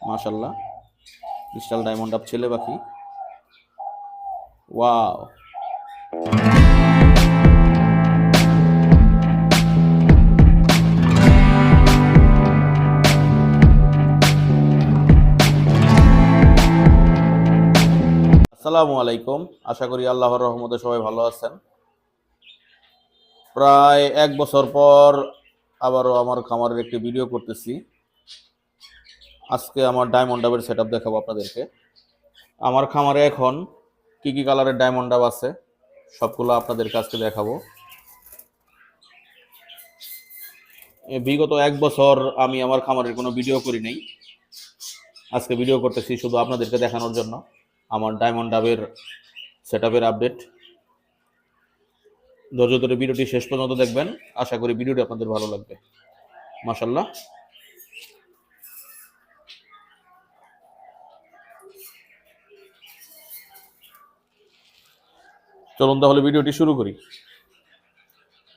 মাশাল্লাহ, crystal diamond up ছেলে পাখি। ওয়াও, আসসালামু আলাইকুম। আশা করি আল্লাহর রহমতে সবাই ভালো আছেন। প্রায় 1 বছর পর আবারও আমার খামারের একটি ভিডিও করতেছি। আজকে আমার ডায়মন্ড ডাবের সেট আপ দেখাবো আপনাদেরকে। আমার খামারে এখন কি কি কালারের ডায়মন্ড ডাব আছে সবগুলো আপনাদেরকে আজকে দেখাবো। বিগত 1 বছর আমি আমার খামারের কোনো ভিডিও করি নাই। আজকে ভিডিও করতেছি শুধু আপনাদেরকে দেখানোর জন্য আমার ডায়মন্ড ডাবের সেট আপের আপডেট। ধৈর্য ধরে ভিডিওটি শেষ পর্যন্ত দেখবেন, আশা করি ভিডিওটি আপনাদের ভালো লাগবে। মাশাল্লাহ, চলুন তাহলে ভিডিওটি শুরু করি।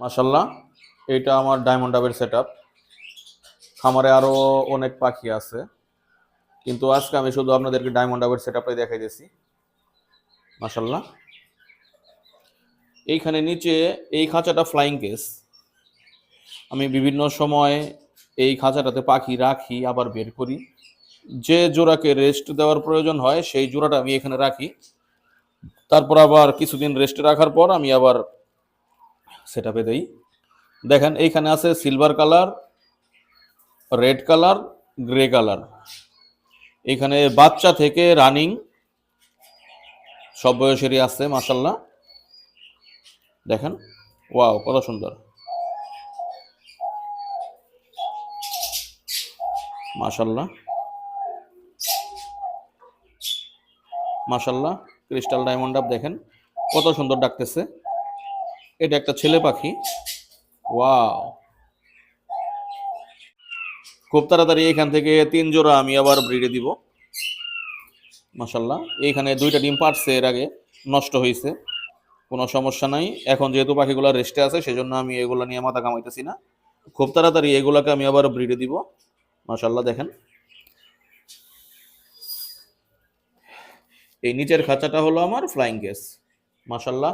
মাশাল্লাহ, এটা আমার ডায়মন্ড ডাবের সেট আপ। খামারে আরও অনেক পাখি আছে, কিন্তু আজকে আমি শুধু আপনাদেরকে ডায়মন্ড ডাবের সেট আপটাই দেখাইতেছি। মাশাল্লাহ, এইখানে নিচে এই খাঁচাটা ফ্লাইং কেস। আমি বিভিন্ন সময় এই খাঁচাটাতে পাখি রাখি, আবার বের করি। যে জোড়াকে রেস্ট দেওয়ার প্রয়োজন হয় সেই জোড়াটা আমি এখানে রাখি, তারপর আবার কিছুদিন রেস্টে রাখার পর আমি আবার সেট আপে দিই। দেখেন এইখানে আছে silver colour, red colour, grey colour. এখানে বাচ্চা থেকে রানিং সব বয়সেরই আছে। মাশাল্লাহ, দেখেন, ওয়াও কত সুন্দর। মাশাল্লাহ, মাশাল্লাহ, ক্রিস্টাল ডায়মন্ড আপ দেখেন কত সুন্দর ডাকতেছে। এটা একটা ছেলে পাখি। ওয়াও, খুব তাড়াতাড়ি এখান থেকে 3 জোড়া আমি আবার ব্রিডে দিব। মাশাল্লাহ, এইখানে 2টা ডিম পারছে, এর আগে নষ্ট হয়েছে, কোনো সমস্যা নাই। এখন যেহেতু পাখিগুলো রেস্টে আছে সেজন্য আমি এগুলো নিয়ে মাথা কামাইতেছি না। খুব তাড়াতাড়ি এগুলাকে আমি আবার ব্রিডে দিব। মাশাল্লাহ, দেখেন এই নিচের খাঁচাটা হলো আমার ফ্লাইং কেস। মাশাল্লাহ,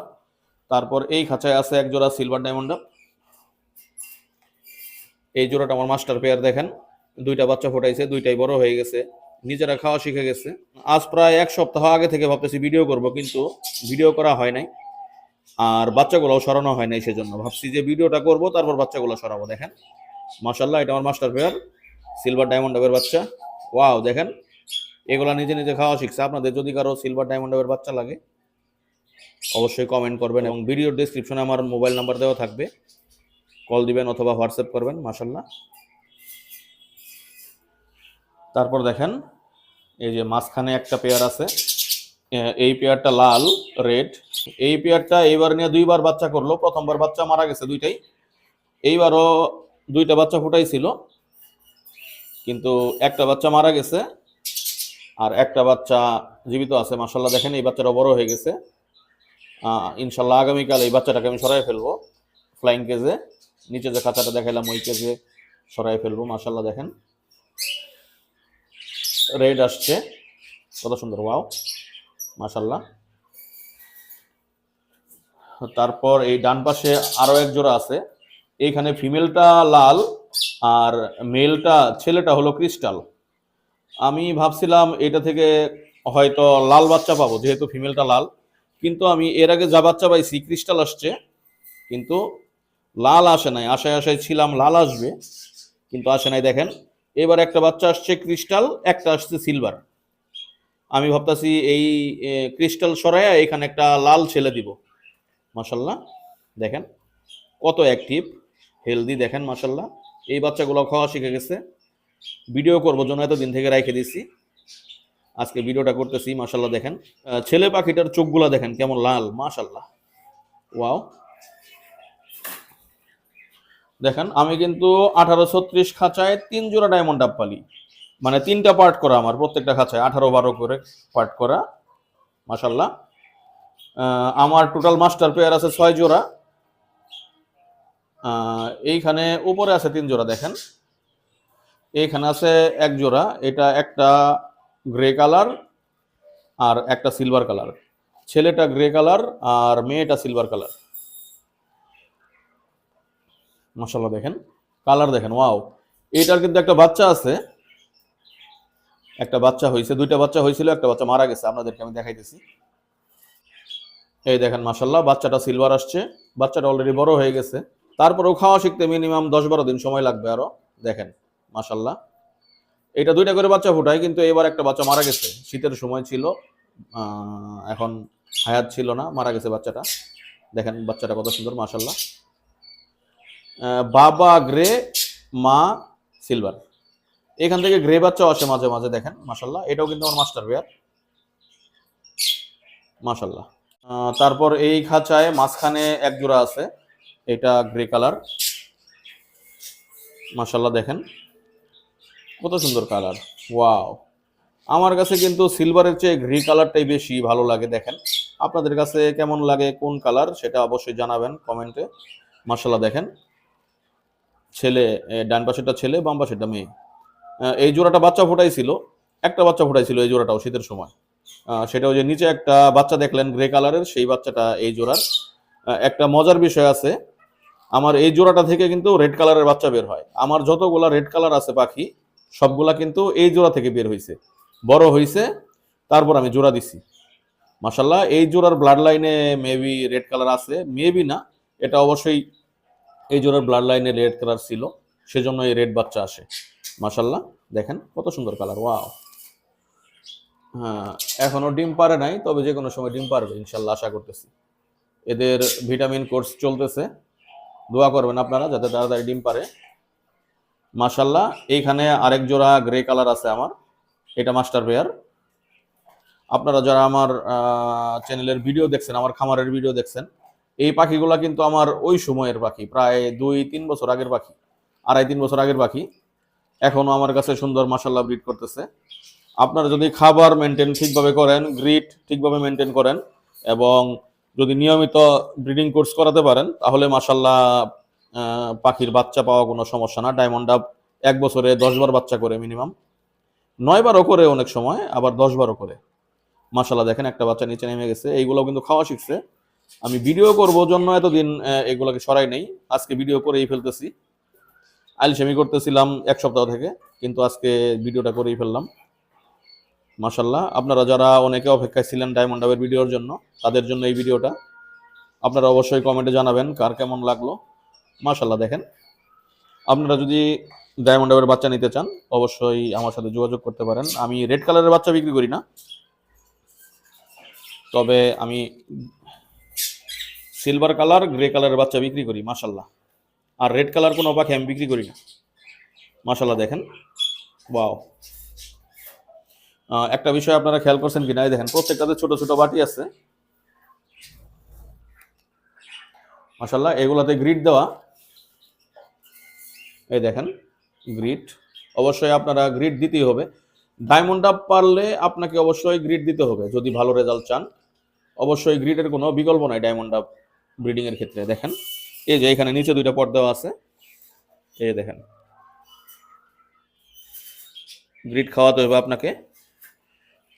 তারপর এই খাঁচায় আছে এক জোড়া সিলভার ডায়মন্ড আপ। এই জোড়াটা আমার মাস্টার পেয়ার। দেখেন 2টা বাচ্চা ফোটাইছে, 2টাই বড় হয়ে গেছে, নিজেরা খাওয়া শিখে গেছে। আজ প্রায় 1 সপ্তাহ আগে থেকে ভাবতেছি ভিডিও করব, কিন্তু ভিডিও করা হয় নাই, আর বাচ্চাগুলোও সরানো হয় নাই। সেজন্য ভাবছি যে ভিডিওটা করব, তারপর বাচ্চাগুলো সরাবো। দেখেন মাশাল্লাহ, এটা আমার মাস্টার পেয়ার সিলভার ডায়মন্ড ডাবের বাচ্চা। ওয়াও, দেখেন এগুলা নিজে নিজে খাওয়া শিখছে। আপনাদের যদি কারো সিলভার ডায়মন্ড ডাবের বাচ্চা লাগে অবশ্যই কমেন্ট করবেন, এবং ভিডিওর ডেসক্রিপশনে আমার মোবাইল নাম্বার দেওয়া থাকবে, কল দিবেন অথবা হোয়াটসঅ্যাপ করবেন। মাশাল্লাহ, তারপর দেখেন এই যে মাঝখানে একটা পেয়ার আছে, এই পেয়ারটা লাল রেড। এই পেয়ারটা এইবার নিয়ে 2বার বাচ্চা করলো। প্রথমবার বাচ্চা মারা গেছে 2টাই, এইবারও 2টা বাচ্চা ফুটাইছিল, কিন্তু একটা বাচ্চা মারা গেছে আর একটা বাচ্চা জীবিত আছে। মাশাল্লাহ, দেখেন এই বাচ্চাটা বড় হয়ে গেছে। ইনশাল্লাহ আগামীকাল এই বাচ্চাটাকে আমি সরাই ফেলবো ফ্লাইং কেজে। নিচে যে খাঁচাটা দেখাইলাম ওই কেজে সরাই ফেলবো। মাশাল্লাহ, দেখেন রেড আসছে, কত সুন্দর। ওয়াও, মাশাল্লাহ। তারপর এই ডান পাশে আরো এক জোড়া আছে। এইখানে ফিমেলটা লাল আর মেলটা ছেলেটা হলো ক্রিস্টাল। আমি ভাবছিলাম এটা থেকে হয়তো লাল বাচ্চা পাবো, যেহেতু ফিমেলটা লাল, কিন্তু আমি এর আগে যা বাচ্চা পাইছি ক্রিস্টাল আসছে, কিন্তু লাল আসে নাই। আশায় আশায় ছিলাম লাল আসবে, কিন্তু আসে নাই। দেখেন এবার একটা বাচ্চা আসছে ক্রিস্টাল, একটা আসছে সিলভার। আমি ভাবতাছি এই ক্রিস্টাল সরাইয়া এখানে একটা লাল ছেলে দিব। মাশাল্লাহ, দেখেন কত অ্যাক্টিভ, হেলদি। দেখেন মাশাল্লাহ, এই বাচ্চাগুলো খাওয়া শিখে গেছে। ভিডিও করবো জন্য এতদিন থেকে রেখে দিছি, আজকে ভিডিওটা করতেছি। মাশাল্লাহ, দেখেন ছেলে পাখিটার চোখগুলা দেখেন কেমন লাল। মাশাল্লাহ, ওয়াও। দেখেন আমি কিন্তু 1836 খাঁচায় 3 জোড়া ডায়মন্ড ডাব পালি, মানে 3টা পার্ট করা আমার, প্রত্যেকটা খাঁচায় 18-12 করে পার্ট করা। মাশাল্লাহ, আমার টোটাল মাস্টার পেয়ার আছে 6 জোড়া। এইখানে উপরে আছে 3 জোড়া। দেখেন এইখানে আছে এক জোড়া, এটা একটা গ্রে কালার আর একটা সিলভার কালার। ছেলেটা গ্রে কালার আর মেয়েটা সিলভার কালার। মাশাআল্লাহ দেখেন কালার দেখেন, ওয়াও। এটার কিন্তু একটা বাচ্চা আছে, একটা বাচ্চা হয়েছে, দুইটা বাচ্চা হয়েছিল, একটা বাচ্চা মারা গেছে, আপনাদেরকে আমি দেখাইতেছি। এই দেখেন মাশাআল্লাহ বাচ্চাটা সিলভার আসছে, বাচ্চাটা অলরেডি বড় হয়ে গেছে। তারপরেও খাওয়া শিখতে মিনিমাম 10-12 দিন সময় লাগবে আরো। দেখেন মাশাআল্লাহ, এটা দুইটা করে বাচ্চা ফুটায়, কিন্তু এবার একটা বাচ্চা মারা গেছে, শীতের সময় ছিল, এখন হায়াত ছিল না, মারা গেছে বাচ্চাটা। দেখেন বাচ্চাটা কত সুন্দর মাশাআল্লাহ। বাবা গ্রে, মা সিলভার। এখান থেকে গ্রে বাচ্চাও আসে মাঝে মাঝে, দেখেন মাশাআল্লাহ। এটাও কিন্তু আমার মাস্টার পেয়ার মাশাআল্লাহ। তারপর এই খাঁচায় মাঝখানে এক জোড়া আছে, এটা গ্রে কালার মাশাআল্লাহ। দেখেন কত সুন্দর কালার, ওয়াও। আমার কাছে কিন্তু সিলভারের চেয়ে গ্রে কালারটাই বেশি ভালো লাগে। দেখেন আপনাদের কাছে কেমন লাগে, কোন কালার, সেটা অবশ্যই জানাবেন কমেন্টে। মাশাআল্লাহ দেখেন, ছেলে, ডান পাশেরটা ছেলে, বাম পাশেরটা মেয়ে। এই জোড়াটা বাচ্চা ফোটাইছিল, একটা বাচ্চা ফোটাইছিল এই জোড়াটাও শীতের সময়। সেটা ওই যে নিচে একটা বাচ্চা দেখলেন গ্রে কালারের, সেই বাচ্চাটা এই জোড়ার। একটা মজার বিষয় আছে, আমার এই জোড়াটা থেকে কিন্তু রেড কালারের বাচ্চা বের হয়। আমার যতগুলা রেড কালার আছে পাখি, সবগুলা কিন্তু এই জোড়া থেকে বের হয়েছে, বড় হয়েছে, তারপর আমি জোড়া দিছি। মাশাআল্লাহ এই জোড়ার ব্লাড লাইনে মেবি রেড কালার আছে, মেবি না, এটা অবশ্যই এই জোড়ার ব্লাড লাইনে রেড কালার ছিল, সেজন্য এই রেড বাচ্চা আসে। মাশাআল্লাহ দেখেন কত সুন্দর কালার, ওয়াও। হ্যাঁ, এখনো ডিম পারে নাই, তবে যে কোনো সময় ডিম পারবে ইনশাল্লাহ, আশা করতেছি। এদের ভিটামিন কোর্স চলতেছে, দোয়া করবেন আপনারা যাতে তাড়াতাড়ি ডিম পারে। মাশাআল্লাহ এইখানে আরেক জোড়া গ্রে কালার আছে আমার, এটা মাস্টার পেয়ার। আপনারা যারা আমার চ্যানেলের ভিডিও দেখছেন, আমার খামারের ভিডিও দেখছেন, এই পাখিগুলা কিন্তু আমার ওই সময়ের পাখি, প্রায় 2-3 বছর আগের পাখি, 2.5-3 বছর আগের পাখি। এখনো আমার কাছে সুন্দর মাশাআল্লাহ ব্রিড করতেছে। আপনারা যদি খাবার মেনটেন ঠিকভাবে করেন, গ্রিড ঠিকভাবে মেনটেন করেন, এবং যদি নিয়মিত ব্রিডিং কোর্স করাতে পারেন, তাহলে মাশাআল্লাহ পাখির বাচ্চা পাওয়া কোনো সমস্যা না। ডায়মন্ড ডাব 1 বছরে 10 বার বাচ্চা করে, মিনিমাম 9 বারও করে, অনেক সময় আবার 10 বারও করে। মাশাআল্লাহ দেখেন একটা বাচ্চা নিচে নেমে গেছে, এইগুলো কিন্তু খাওয়া শিখছে। আমি ভিডিও করব জন্য এতদিন এগুলোকে সরাই নেই, আজকে ভিডিও করেই ফেলতেছি। আইলসেমি করতেছিলাম 1 সপ্তাহ থেকে, কিন্তু আজকে ভিডিওটা করেই ফেললাম। মাশাআল্লাহ আপনারা যারা অনেকে অপেক্ষায় ছিলেন ডায়মন্ড ডাবের ভিডিওর জন্য, তাদের জন্য এই ভিডিওটা। আপনারা অবশ্যই কমেন্টে জানাবেন কার কেমন লাগলো। মাশাআল্লাহ দেখেন, আপনারা যদি ডায়মন্ড ডাবের বাচ্চা নিতে চান, অবশ্যই আমার সাথে যোগাযোগ করতে পারেন। আমি রেড কালারের বাচ্চা বিক্রি করি না, তবে আমি সিলভার কালার, গ্রে কালারের বাচ্চা বিক্রি করি মাশাআল্লাহ। আর রেড কালার কোনো পাখি আমি বিক্রি করি না। মাশাআল্লাহ দেখেন, ওয়াও। একটা বিষয় আপনারা খেয়াল করছেন কিনা, এই দেখেন প্রত্যেকটাতে ছোট ছোট বাটি আছে মাশাআল্লাহ, এগুলাতে গ্রিড দেওয়া। এই দেখেন গ্রিড, অবশ্যই আপনারা গ্রিড দিতেই হবে। ডায়মন্ড ডাব পারলে আপনাকে অবশ্যই গ্রিড দিতে হবে যদি ভালো রেজাল্ট চান। অবশ্যই গ্রিডের কোনো বিকল্প নাই ডায়মন্ড ডাব ব্রিডিং এর ক্ষেত্রে। দেখেন এই যে এখানে নিচে 2টা পট দেওয়া আছে, এই দেখেন গ্রিড খাওয়াতে হবে আপনাকে।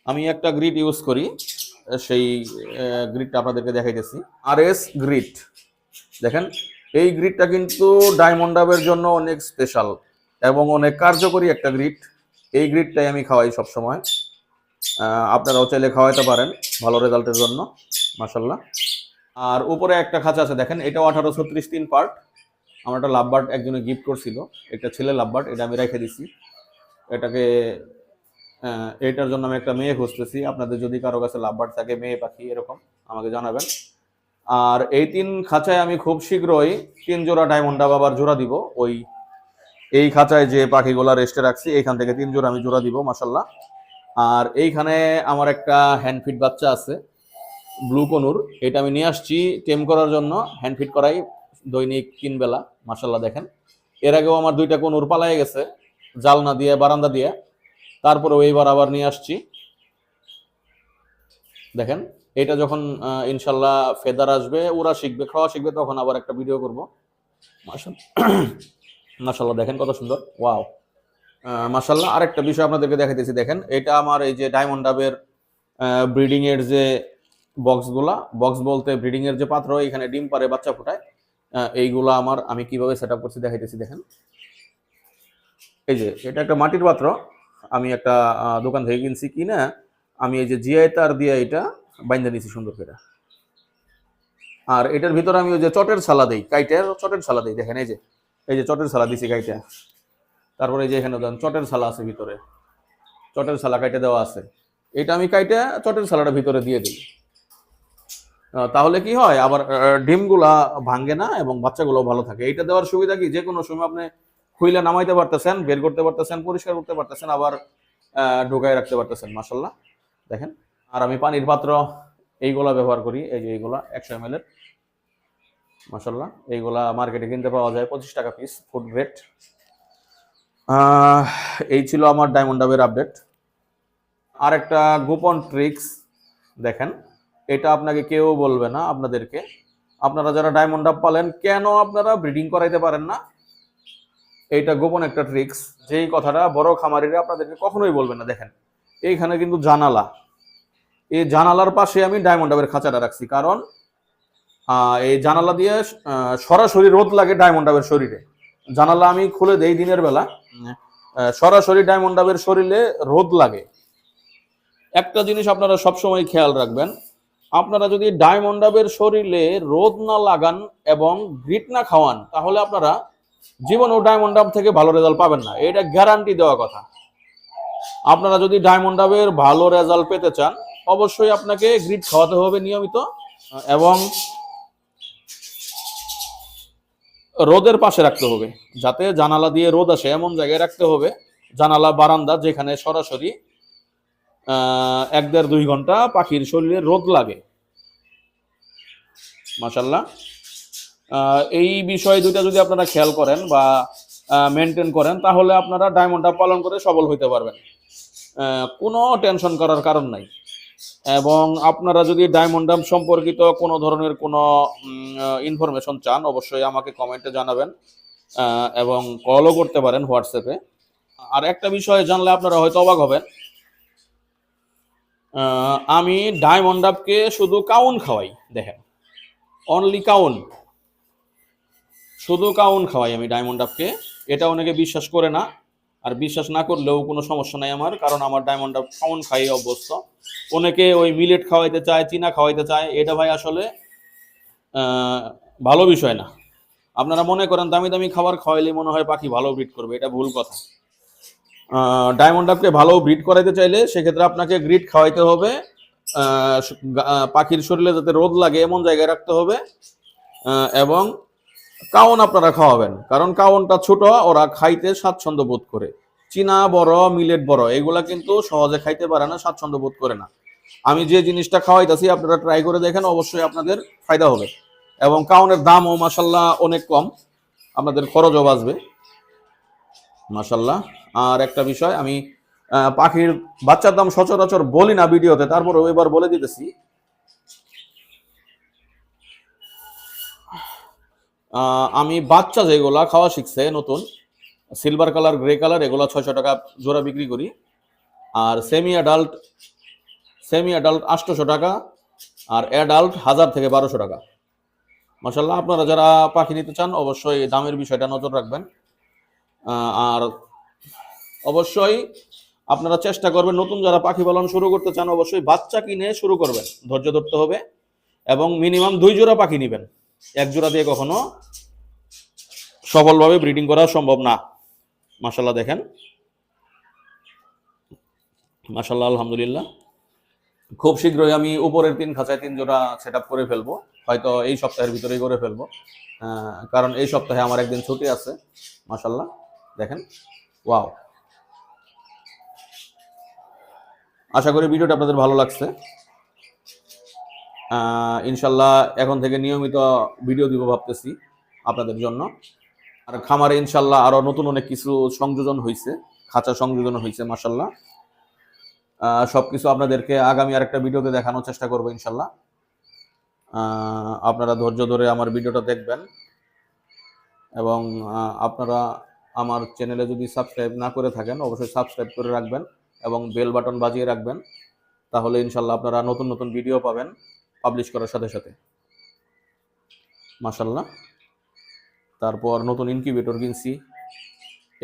আমি একটা গ্রিড ইউজ করি, সেই গ্রিডটা আপনাদেরকে দেখাইতেছি, RS গ্রিড। দেখেন এই গ্রিডটা কিন্তু ডায়মন্ড ডাবের জন্য অনেক স্পেশাল এবং অনেক কার্যকরী একটা গ্রিড। এই গ্রিডটাই আমি খাওয়াই সবসময়, আপনারাও চাইলে খাওয়াইতে পারেন ভালো রেজাল্টের জন্য মাশাআল্লাহ। আর উপরে একটা খাঁচা আছে দেখেন, এটাও 1836 3 পার্ট। আমার একটা লাভবার্ড একজনে গিফট করছিল, একটা ছেলে লাভবার্ড, এটা আমি রেখে দিছি। এটাকে এটার জন্য আমি একটা মেয়ে খুঁজতেছি। আপনাদের যদি কারো কাছে লাভবার্ড থাকে, মেয়ে পাখি এরকম, আমাকে জানাবেন। আর এই 3 খাঁচায় আমি খুব শীঘ্রই 3 জোড়া ডায়মন্ড ডাব আবার জোড়া দিব। ওই এই খাঁচায় যে পাখিগুলা রেস্টে রাখছি, এইখান থেকে 3 জোড়া আমি জোড়া দিব মাশাআল্লাহ। আর এইখানে আমার একটা হ্যান্ডফিড বাচ্চা আছে, ব্লু কনুর। এটা আমি নিয়ে আসছি টেম করার জন্য, হ্যান্ডফিড করাই দৈনিক 3 বেলা মাশাআল্লাহ দেখেন। এর আগেও আমার 2টা কনুর পালায়ে গেছে জালনা দিয়ে, বারান্দা দিয়ে, তারপরে এইবার আবার নিয়ে আসছি। দেখেন এটা যখন ইনশাল্লাহ ফেদার আসবে, ওরা শিখবে, খাওয়া শিখবে, তখন আবার একটা ভিডিও করব মাশাআল্লাহ। মাশাআল্লাহ দেখেন কত সুন্দর, ওয়াও। মাশাআল্লাহ, আরেকটা বিষয় আপনাদেরকে দেখাইতেছি। দেখেন, এটা আমার এই যে ডায়মন্ড ডাবের ব্রিডিং এর যে বক্সগুলা, বক্স বলতে ব্রিডিং এর যে পাত্র, এখানে ডিম পারে, বাচ্চা ফোটায়, এইগুলা আমি কিভাবে সেট আপ করছি দেখাইতেছি। দেখেন, এই যে এটা একটা মাটির পাত্র, আমি একটা দোকান থেকে কিনছি, কিনা আমি এই যে জিআই তার দিয়ে এটা বাইন্ধে নিছি সুন্দর করে। আর এটার ভিতরে আমি ওই যে চটের ছালা দিই, কাইটের চটের ছালা দিই। দেখেন, এই যে চটের ছালা দিছি কাইটা। তারপরে এই যে এখানে দেখেন চটের ছালা আছে ভিতরে, চটের ছালা কাইটে দেওয়া আছে। এটা আমি কাইটে চটের ছালাটা ভিতরে দিয়ে দিই। তাহলে কি হয়, আবার ডিমগুলা ভাঙ্গে না এবং বাচ্চাগুলো ভালো থাকে। এটা দেওয়ার সুবিধা কি, যে কোনো সময় আপনি খুইলে নামাইতে পারতেছেন, বের করতে পারতেছেন, পরিষ্কার করতে পারতেছেন, আবার ঢোকায় রাখতে পারতেছেন। মাশাআল্লাহ, দেখেন। আর আমি পানির পাত্র এইগুলা ব্যবহার করি, এই যে এইগুলা 100 ml এর। মাশাআল্লাহ, এইগুলা মার্কেটে কিনতে পাওয়া যায় 25 টাকা পিস, ফুড গ্রেড। এই ছিল আমার ডায়মন্ড ডাবের আপডেট। আর একটা গোপন ট্রিক্স দেখেন, এটা আপনাকে কেউ বলবে না আপনাদেরকে। আপনারা যারা ডায়মন্ড ডাব পালেন, কেন আপনারা ব্রিডিং করাইতে পারেন না, এইটা গোপন একটা ট্রিক্স, যেই কথাটা বড় খামারিরা আপনাদেরকে কখনোই বলবে না। দেখেন, এইখানে কিন্তু জানালা, এই জানালার পাশে আমি ডায়মন্ড ডাবের খাঁচাটা রাখছি, কারণ এই জানালা দিয়ে সরাসরি রোদ লাগে ডায়মন্ড ডাবের শরীরে। জানালা আমি খুলে দেই দিনের বেলা, সরাসরি ডায়মন্ড ডাবের শরীরে রোদ লাগে। একটা জিনিস আপনারা সবসময় খেয়াল রাখবেন, আপনারা যদি ডায়মন্ড ডাবের শরীরে রোদ না লাগান এবং গ্রিট না খাওয়ান, তাহলে আপনারা জীবনেও ডায়মন্ড ডাব থেকে ভালো রেজাল্ট পাবেন না। এটা গ্যারান্টি দেওয়া কথা। আপনারা যদি ডায়মন্ড ডাবের ভালো রেজাল্ট পেতে চান, অবশ্যই আপনাকে গ্রিট খাওয়াতে হবে নিয়মিত, এবং রোদের পাশে রাখতে হবে, যাতে জানালা দিয়ে রোদ আসে এমন জায়গায় রাখতে হবে, জানালা বারান্দা যেখানে সরাসরি 1-1.5-2 ঘন্টা পাখির শরীরে রোদ লাগে। মাশাআল্লাহ, এই বিষয় দুইটা যদি আপনারা খেয়াল করেন বা মেনটেন করেন, তাহলে আপনারা ডায়মন্ড ডাব পালন করে সফল হইতে পারবেন। কোনো টেনশন করার কারণ নাই। এবং আপনারা যদি ডায়মন্ড ডাব সম্পর্কিত কোনো ধরনের কোনো ইনফরমেশন চান, অবশ্যই আমাকে কমেন্টে জানাবেন, এবং কলও করতে পারেন হোয়াটসঅ্যাপে। আর একটা বিষয় জানলে আপনারা হয়তো অবাক হবেন, আমি ডায়মন্ড ডাবকে শুধু কাউন খাওয়াই। দেখেন, অনলি কাউন, শুধু কাউন খাওয়াই আমি ডায়মন্ড ডাবকে। এটা অনেকে বিশ্বাস করে না, আর বিশ্বাস না করলেও কোনো সমস্যা নাই আমার, কারণ আমার ডায়মন্ড ডাব কাউন খাই অভ্যস্ত। অনেকে ওই মিলেট খাওয়াইতে চায়, চীনা খাওয়াইতে চায়, এটা ভাই আসলে ভালো বিষয় না। আপনারা মনে করেন দামি দামি খাবার খাওয়াইলে মনে হয় পাখি ভালো ব্রিড করবে, এটা ভুল কথা। ডায়মন্ড ডাবকে ভালো ব্রিড করাইতে চাইলে সেক্ষেত্রে আপনাকে গ্রিড খাওয়াইতে হবে, পাখির শরীরে যাতে রোদ লাগে এমন জায়গায় রাখতে হবে, এবং কাউন আপনারা খাওয়াবেন, কারণ কাউনটা ছোট, ওরা খাইতে স্বাচ্ছন্দ্য বোধ করে। চীনা বড়, মিলেট বড়, এগুলা কিন্তু সহজে খাইতে পারে না, স্বাচ্ছন্দ্য বোধ করে না। আমি যে জিনিসটা খাওয়াইতেছি আপনারা ট্রাই করে দেখেন, অবশ্যই আপনাদের ফায়দা হবে। এবং কাউনের দামও মাশাল্লাহ অনেক কম, আপনাদের খরচও বাঁচবে মাশাল্লাহ। আর একটা বিষয়, আমি পাখির বাচ্চার দাম সচরাচর বলি না ভিডিওতে, তারপরেও এবার বলে দিতেছি। আমি বাচ্চা যেগুলা খাওয়া শিখছে নতুন, সিলভার কালার, গ্রে কালার, এগুলো 600 টাকা জোড়া বিক্রি করি। আর সেমি অ্যাডাল্ট 800 টাকা, আর অ্যাডাল্ট 1000 থেকে 1200 টাকা। মাশাল্লাহ, আপনারা যারা পাখি নিতে চান অবশ্যই দামের বিষয়টা নজর রাখবেন। আর অবশ্যই আপনারা চেষ্টা করবেন, নতুন যারা পাখি পালন শুরু করতে চান অবশ্যই বাচ্চা কিনে শুরু করবেন, ধৈর্য ধরতে হবে, এবং মিনিমাম 2 জোড়া পাখি নেবেন। 1 জোড়া দিয়ে কখনো সফলভাবে ব্রিডিং করা সম্ভব না। মাশাল্লাহ, দেখেন, মাশাল্লাহ, আলহামদুলিল্লাহ। খুব শীঘ্রই আমি উপরের 3 খাঁচায় 3 জোড়া সেট আপ করে ফেলবো, হয়তো এই সপ্তাহের ভিতরেই করে ফেলবো, কারণ এই সপ্তাহে আমার একদিন ছুটি আছে। মাশাল্লাহ, দেখেন, ওয়াও। আশা করি ভিডিওটা আপনাদের ভালো লাগছে। ইনশাল্লাহ এখন থেকে নিয়মিত ভিডিও দিব ভাবতেছি আপনাদের জন্য। আর খামারে ইনশাল্লাহ আরো নতুন অনেক কিছু সংযোজন হয়েছে, খাঁচা সংযোজন হয়েছে মাশাল্লাহ। সবকিছু আপনাদেরকে আগামী আরেকটা ভিডিওতে দেখানোর চেষ্টা করবো ইনশাল্লাহ। আপনারা ধৈর্য ধরে আমার ভিডিওটা দেখবেন, এবং আপনারা আমার চ্যানেলে যদি সাবস্ক্রাইব না করে থাকেন অবশ্যই সাবস্ক্রাইব করে রাখবেন এবং বেল বাটন বাজিয়ে রাখবেন, তাহলে ইনশাল্লাহ আপনারা নতুন নতুন ভিডিও পাবেন পাবলিশ করার সাথে সাথে। মাশাল্লাহ। তারপর নতুন ইনকিউবেটর কিনছি,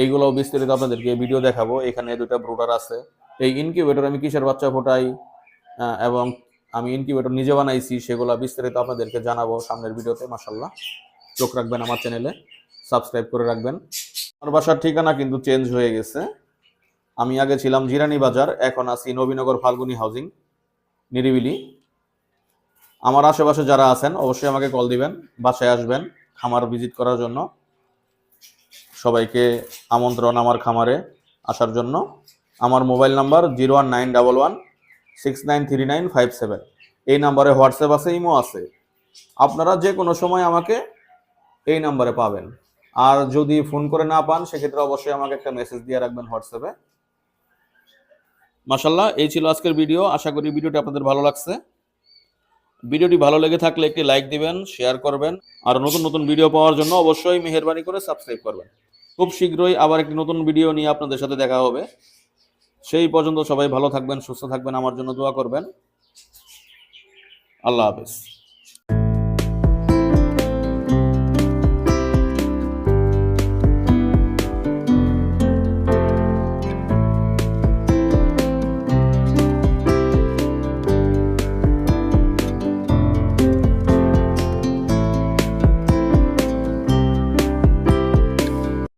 এইগুলোও বিস্তারিত আপনাদেরকে ভিডিও দেখাবো। এখানে দুটা ব্রুডার আছে। এই ইনকিউবেটর আমি কিসের বাচ্চা ফোটাই এবং আমি ইনকিউবেটর নিজে বানাইছি সেগুলো বিস্তারিত আপনাদেরকে জানাবো সামনের ভিডিওতে। মাশাল্লাহ, চোখ রাখবেন আমার চ্যানেলে, সাবস্ক্রাইব করে রাখবেন। আমার বাসার ঠিকানা কিন্তু চেঞ্জ হয়ে গেছে। আমি আগে ছিলাম জিরানি বাজার, এখন আছি নবীনগর ফাল্গুনী হাউজিং, নিরিবিলি। আমার আশেপাশে যারা আছেন অবশ্যই আমাকে কল দিবেন, বাসায় আসবেন খামার ভিজিট করার জন্য। সবাইকে আমন্ত্রণ আমার খামারে আসার জন্য। আমার মোবাইল নাম্বার 01911693957। এই নাম্বারে হোয়াটসঅ্যাপ আছে, ইমো আছে। আপনারা যে কোনো সময় আমাকে এই নাম্বারে পাবেন। আর যদি ফোন করে না পান সেক্ষেত্রে অবশ্যই আমাকে একটা মেসেজ দিয়ে রাখবেন হোয়াটসঅ্যাপে। মাশাল্লাহ, এই ছিল আজকের ভিডিও। আশা করি ভিডিওটি আপনাদের ভালো লাগছে। ভিডিওটি ভালো লেগে থাকলে একটি লাইক দিবেন, শেয়ার করবেন। আর নতুন নতুন ভিডিও পাওয়ার জন্য অবশ্যই মেহেরবানি করে সাবস্ক্রাইব করবেন। খুব শীঘ্রই আবার একটি নতুন ভিডিও নিয়ে আপনাদের সাথে দেখা হবে। সেই পর্যন্ত সবাই ভালো থাকবেন, সুস্থ থাকবেন, আমার জন্য দোয়া করবেন। আল্লাহ হাফেজ।